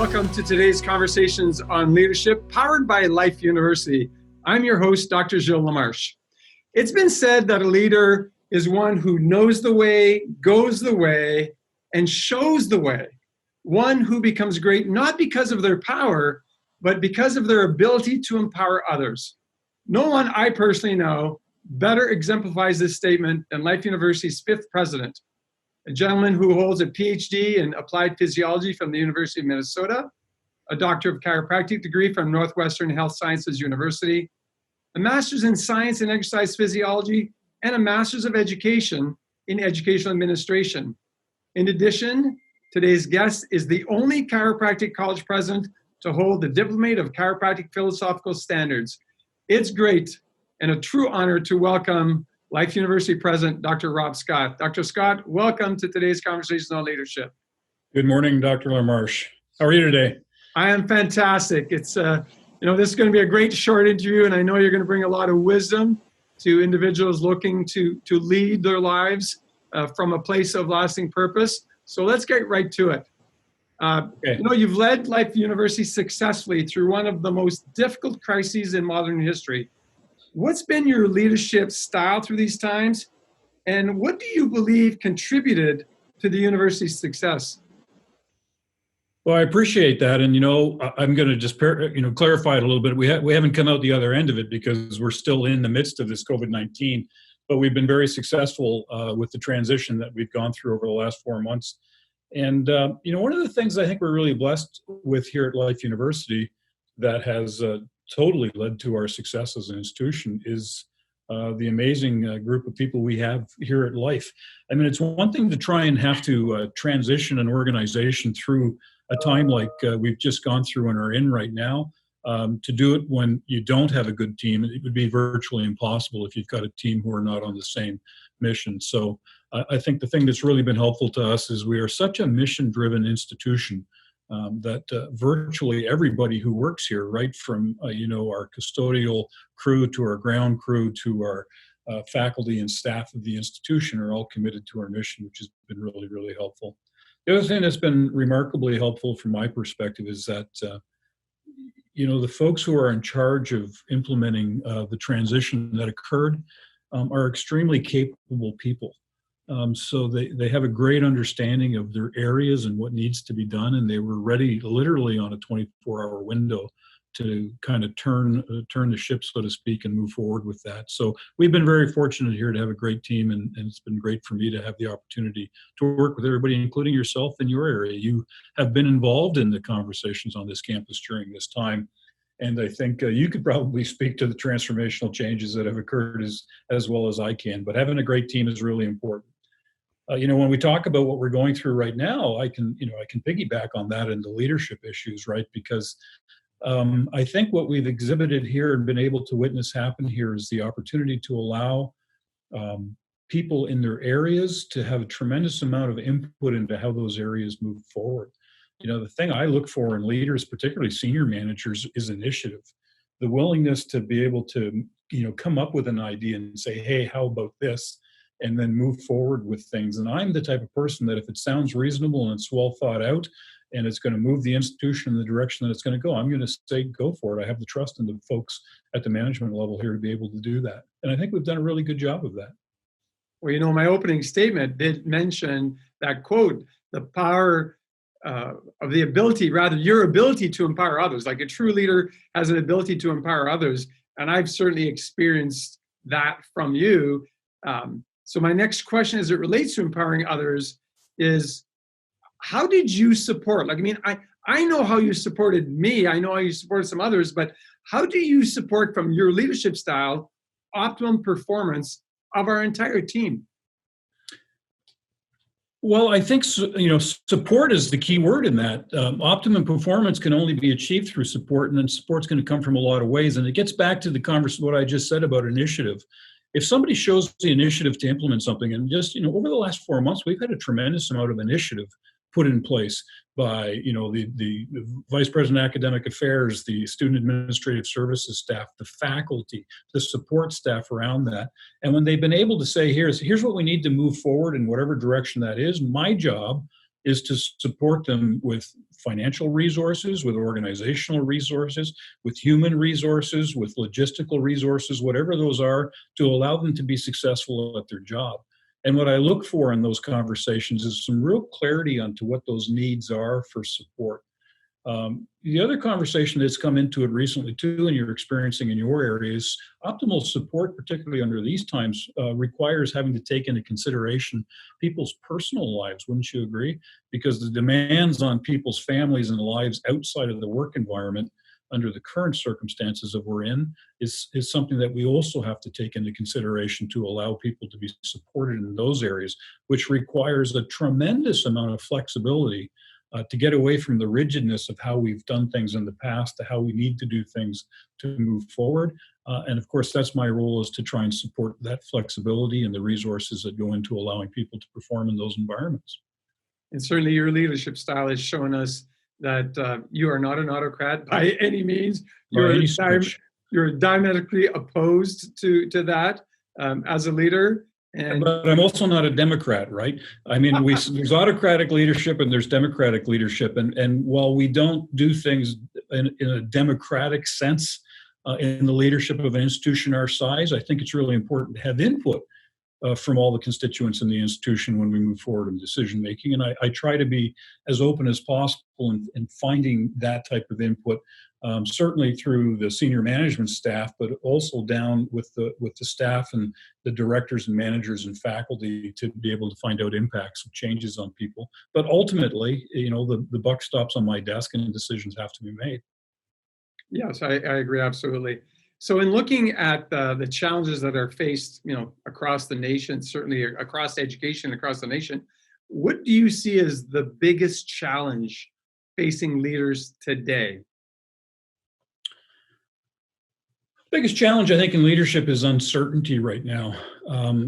Welcome to today's Conversations on Leadership, powered by Life University. I'm your host, Dr. Gilles LaMarche. It's been said that a leader is one who knows the way, goes the way, and shows the way. One who becomes great not because of their power, but because of their ability to empower others. No one I personally know better exemplifies this statement than Life University's fifth president, a gentleman who holds a PhD in applied physiology from the University of Minnesota, a doctor of chiropractic degree from Northwestern Health Sciences University, a master's in science and exercise physiology, and a master's of education in educational administration. In addition, today's guest is the only chiropractic college president to hold the Diplomate of Chiropractic Philosophical Standards. It's great and a true honor to welcome Life University President, Dr. Rob Scott. Dr. Scott, welcome to today's Conversations on Leadership. Good morning, Dr. LaMarche. How are you today? I am fantastic. It's, this is going to be a great short interview, and I know you're going to bring a lot of wisdom to individuals looking to lead their lives from a place of lasting purpose. So let's get right to it. Okay. You've led Life University successfully through one of the most difficult crises in modern history. What's been your leadership style through these times, and what do you believe contributed to the university's success? Well, I appreciate that, and I'm going to just clarify it a little bit. We haven't come out the other end of it because we're still in the midst of this COVID-19, but we've been very successful with the transition that we've gone through over the last 4 months. And one of the things I think we're really blessed with here at Life University that has totally led to our success as an institution is the amazing group of people we have here at Life. I mean, it's one thing to try and have to transition an organization through a time like we've just gone through and are in right now. To do it when you don't have a good team, it would be virtually impossible if you've got a team who are not on the same mission. So I think the thing that's really been helpful to us is we are such a mission-driven institution that virtually everybody who works here, right from our custodial crew to our ground crew to our faculty and staff of the institution, are all committed to our mission, which has been really, really helpful. The other thing that's been remarkably helpful from my perspective is that the folks who are in charge of implementing the transition that occurred are extremely capable people. So they have a great understanding of their areas and what needs to be done, and they were ready literally on a 24-hour window to kind of turn the ship, so to speak, and move forward with that. So we've been very fortunate here to have a great team, and it's been great for me to have the opportunity to work with everybody, including yourself in your area. You have been involved in the conversations on this campus during this time, and I think you could probably speak to the transformational changes that have occurred as well as I can. But having a great team is really important. When we talk about what we're going through right now, I can piggyback on that in the leadership issues, right? Because I think what we've exhibited here and been able to witness happen here is the opportunity to allow people in their areas to have a tremendous amount of input into how those areas move forward. The thing I look for in leaders, particularly senior managers, is initiative. The willingness to be able to, come up with an idea and say, hey, how about this? And then move forward with things. And I'm the type of person that if it sounds reasonable and it's well thought out and it's going to move the institution in the direction that it's going to go, I'm going to say, go for it. I have the trust in the folks at the management level here to be able to do that. And I think we've done a really good job of that. Well, my opening statement did mention that quote, the power of the ability, rather your ability to empower others. Like a true leader has an ability to empower others. And I've certainly experienced that from you. So my next question as it relates to empowering others is, how did you support? I know how you supported me. I know how you supported some others, but how do you support from your leadership style optimum performance of our entire team? Well, I think, support is the key word in that. Optimum performance can only be achieved through support, and then support's going to come from a lot of ways. And it gets back to what I just said about initiative. If somebody shows the initiative to implement something, and just, over the last 4 months, we've had a tremendous amount of initiative put in place by, the Vice President of Academic Affairs, the Student Administrative Services staff, the faculty, the support staff around that. And when they've been able to say, here's what we need to move forward in whatever direction that is, my job is to support them with financial resources, with organizational resources, with human resources, with logistical resources, whatever those are, to allow them to be successful at their job. And what I look for in those conversations is some real clarity onto what those needs are for support. The other conversation that's come into it recently too, and you're experiencing in your area, is optimal support, particularly under these times, requires having to take into consideration people's personal lives. Wouldn't you agree? Because the demands on people's families and lives outside of the work environment under the current circumstances that we're in is something that we also have to take into consideration to allow people to be supported in those areas, which requires a tremendous amount of flexibility to get away from the rigidness of how we've done things in the past to how we need to do things to move forward. And of course, that's my role, is to try and support that flexibility and the resources that go into allowing people to perform in those environments. And certainly your leadership style has shown us that you are not an autocrat by any means. You're diametrically opposed to that as a leader. But I'm also not a Democrat, right? I mean, there's autocratic leadership and there's democratic leadership. And while we don't do things in a democratic sense in the leadership of an institution our size, I think it's really important to have input from all the constituents in the institution when we move forward in decision making. And I try to be as open as possible in finding that type of input, certainly through the senior management staff, but also down with the staff and the directors and managers and faculty to be able to find out impacts of changes on people. But ultimately, the buck stops on my desk and decisions have to be made. Yes, I agree, absolutely. So in looking at the challenges that are faced, across the nation, certainly across education, across the nation, what do you see as the biggest challenge facing leaders today? Biggest challenge, I think, in leadership is uncertainty right now.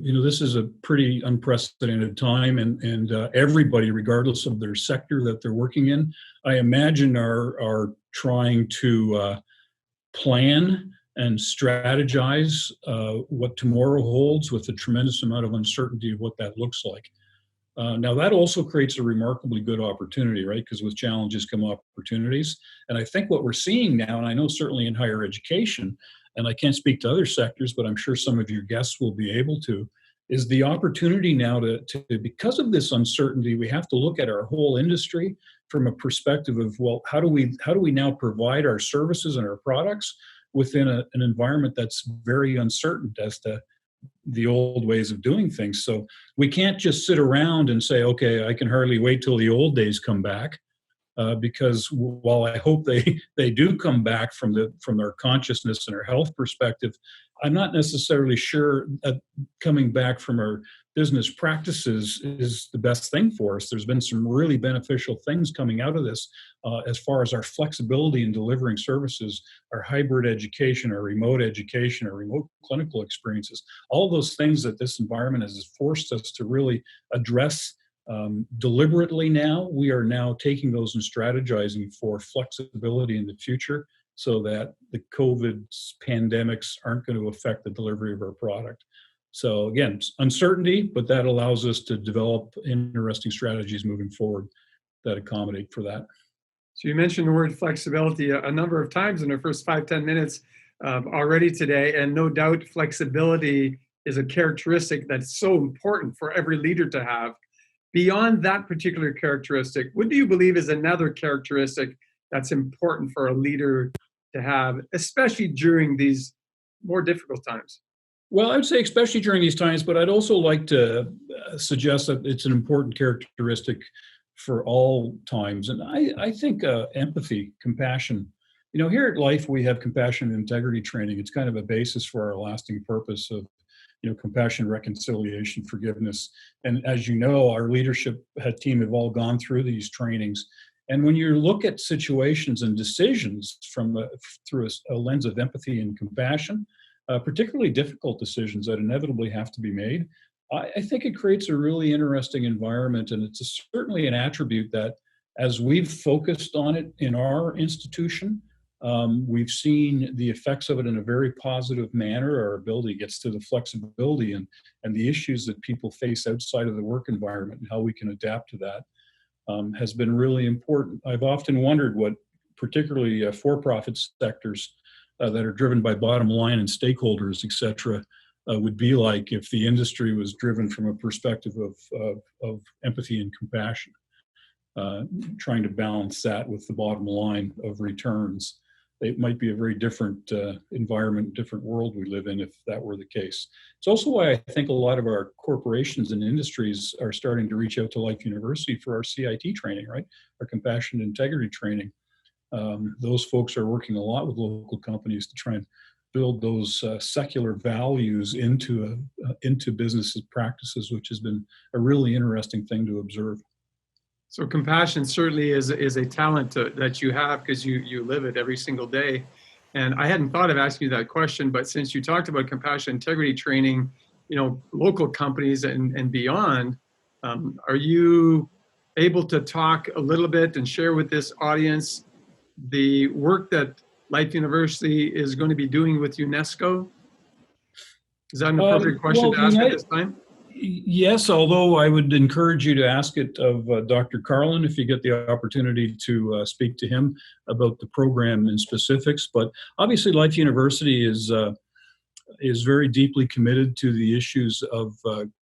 This is a pretty unprecedented time, and everybody, regardless of their sector that they're working in, I imagine are trying to plan and strategize what tomorrow holds with a tremendous amount of uncertainty of what that looks like. Now, that also creates a remarkably good opportunity, right? Because with challenges come opportunities. And I think what we're seeing now, and I know certainly in higher education, and I can't speak to other sectors, but I'm sure some of your guests will be able to, is the opportunity now to because of this uncertainty, we have to look at our whole industry from a perspective of, well, how do we now provide our services and our products within an environment that's very uncertain as to the old ways of doing things. So we can't just sit around and say, okay, I can hardly wait till the old days come back. Because while I hope they do come back from their consciousness and our health perspective, I'm not necessarily sure that coming back from our business practices is the best thing for us. There's been some really beneficial things coming out of this as far as our flexibility in delivering services, our hybrid education, our remote clinical experiences, all those things that this environment has forced us to really address deliberately. Now we are now taking those and strategizing for flexibility in the future so that the COVID pandemics aren't going to affect the delivery of our product. So again, uncertainty, but that allows us to develop interesting strategies moving forward that accommodate for that. So you mentioned the word flexibility a number of times in the first 5-10 minutes already today, and no doubt flexibility is a characteristic that's so important for every leader to have. Beyond that particular characteristic, what do you believe is another characteristic that's important for a leader to have, especially during these more difficult times? Well, I would say especially during these times, but I'd also like to suggest that it's an important characteristic for all times. And I think empathy, compassion. Here at Life, we have compassion and integrity training. It's kind of a basis for our lasting purpose of compassion, reconciliation, forgiveness. And as you know, our leadership team have all gone through these trainings. And when you look at situations and decisions through a lens of empathy and compassion, particularly difficult decisions that inevitably have to be made, I think it creates a really interesting environment. And it's certainly an attribute that, as we've focused on it in our institution, we've seen the effects of it in a very positive manner. Our ability gets to the flexibility and the issues that people face outside of the work environment and how we can adapt to that. has been really important. I've often wondered what particularly for-profit sectors that are driven by bottom line and stakeholders, et cetera, would be like if the industry was driven from a perspective of empathy and compassion, trying to balance that with the bottom line of returns. It might be a very different environment, different world we live in if that were the case. It's also why I think a lot of our corporations and industries are starting to reach out to Life University for our CIT training, right? Our compassion and integrity training. Those folks are working a lot with local companies to try and build those secular values into business practices, which has been a really interesting thing to observe. So compassion certainly is a talent that you have, because you live it every single day. And I hadn't thought of asking you that question, but since you talked about compassion integrity training, local companies and beyond, are you able to talk a little bit and share with this audience the work that Life University is going to be doing with UNESCO? Is that an appropriate question to ask at this time? Yes, although I would encourage you to ask it of Dr. Carlin if you get the opportunity to speak to him about the program in specifics. But obviously, Life University is very deeply committed to the issues of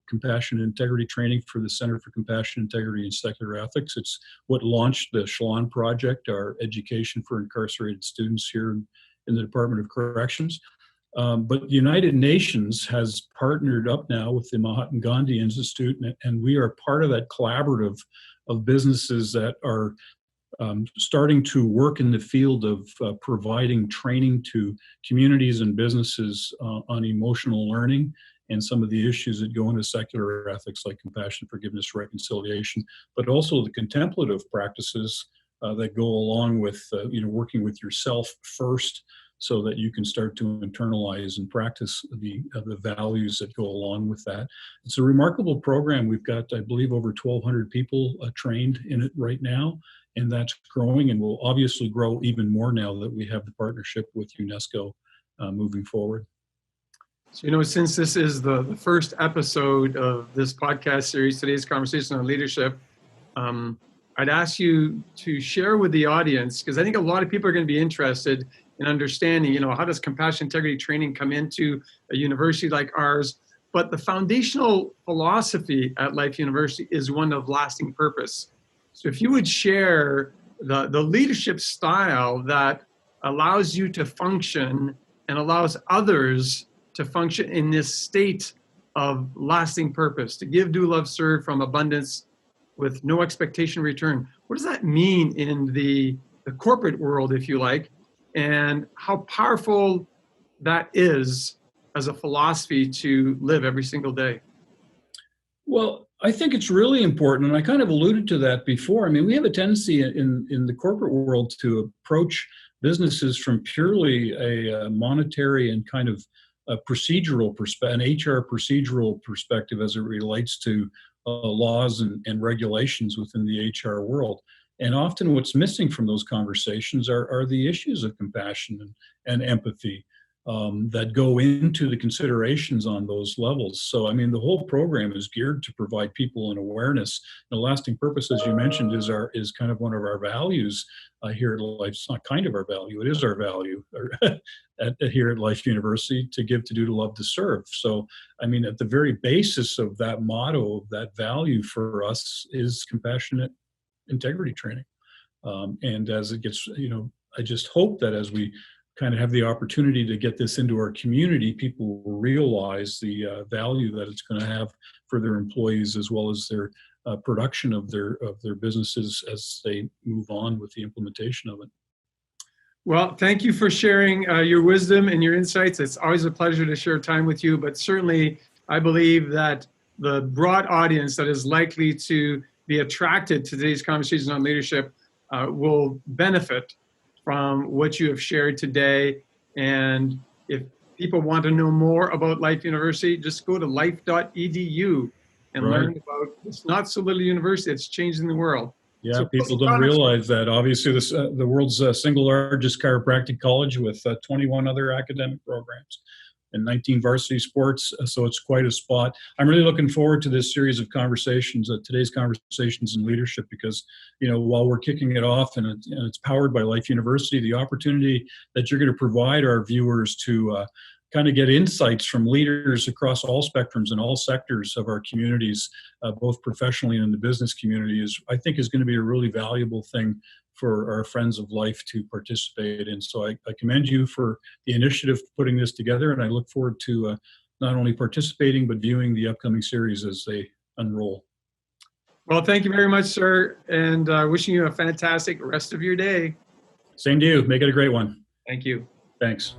compassion and integrity training for the Center for Compassion, Integrity, and Secular Ethics. It's what launched the Shalon Project, our education for incarcerated students here in the Department of Corrections. But the United Nations has partnered up now with the Mahatma Gandhi Institute, and we are part of that collaborative of businesses that are starting to work in the field of providing training to communities and businesses on emotional learning and some of the issues that go into secular ethics like compassion, forgiveness, reconciliation, but also the contemplative practices that go along with working with yourself first, so that you can start to internalize and practice the values that go along with that. It's a remarkable program. We've got, I believe, over 1,200 people trained in it right now, and that's growing and will obviously grow even more now that we have the partnership with UNESCO moving forward. So, since this is the first episode of this podcast series, today's conversation on leadership, I'd ask you to share with the audience, because I think a lot of people are going to be interested in understanding, how does compassion integrity training come into a university like ours? But the foundational philosophy at Life University is one of lasting purpose. So if you would share the leadership style that allows you to function and allows others to function in this state of lasting purpose, to give, do, love, serve from abundance with no expectation of return. What does that mean in the corporate world, if you like, and how powerful that is as a philosophy to live every single day? Well, I think it's really important, and I kind of alluded to that before. I mean, we have a tendency in the corporate world to approach businesses from purely a monetary and kind of a procedural perspective, an HR procedural perspective as it relates to laws and regulations within the HR world. And often what's missing from those conversations are the issues of compassion and empathy that go into the considerations on those levels. So, I mean, the whole program is geared to provide people an awareness. The lasting purpose, as you mentioned, is kind of one of our values here at Life. It's not kind of our value, it is our value here at Life University: to give, to do, to love, to serve. So, I mean, at the very basis of that motto, of that value for us, is compassionate integrity training. And as it gets, I just hope that as we kind of have the opportunity to get this into our community, people will realize the value that it's going to have for their employees, as well as their production of their businesses as they move on with the implementation of it. Well, thank you for sharing your wisdom and your insights. It's always a pleasure to share time with you, but certainly I believe that the broad audience that is likely to be attracted to today's conversation on leadership will benefit from what you have shared today. And if people want to know more about Life University, just go to life.edu and learn about this not so little university that's changing the world. Yeah, so people don't realize that. Obviously, the world's single largest chiropractic college with 21 other academic programs. and 19 varsity sports. So it's quite a spot. I'm really looking forward to this series of conversations, today's conversations in leadership, because, while we're kicking it off and it's powered by Life University, the opportunity that you're going to provide our viewers to kind of get insights from leaders across all spectrums and all sectors of our communities, both professionally and in the business community, I think is going to be a really valuable thing for our friends of life to participate in. So I commend you for the initiative putting this together, and I look forward to not only participating, but viewing the upcoming series as they unroll. Well, thank you very much, sir, and wishing you a fantastic rest of your day. Same to you. Make it a great one. Thank you. Thanks.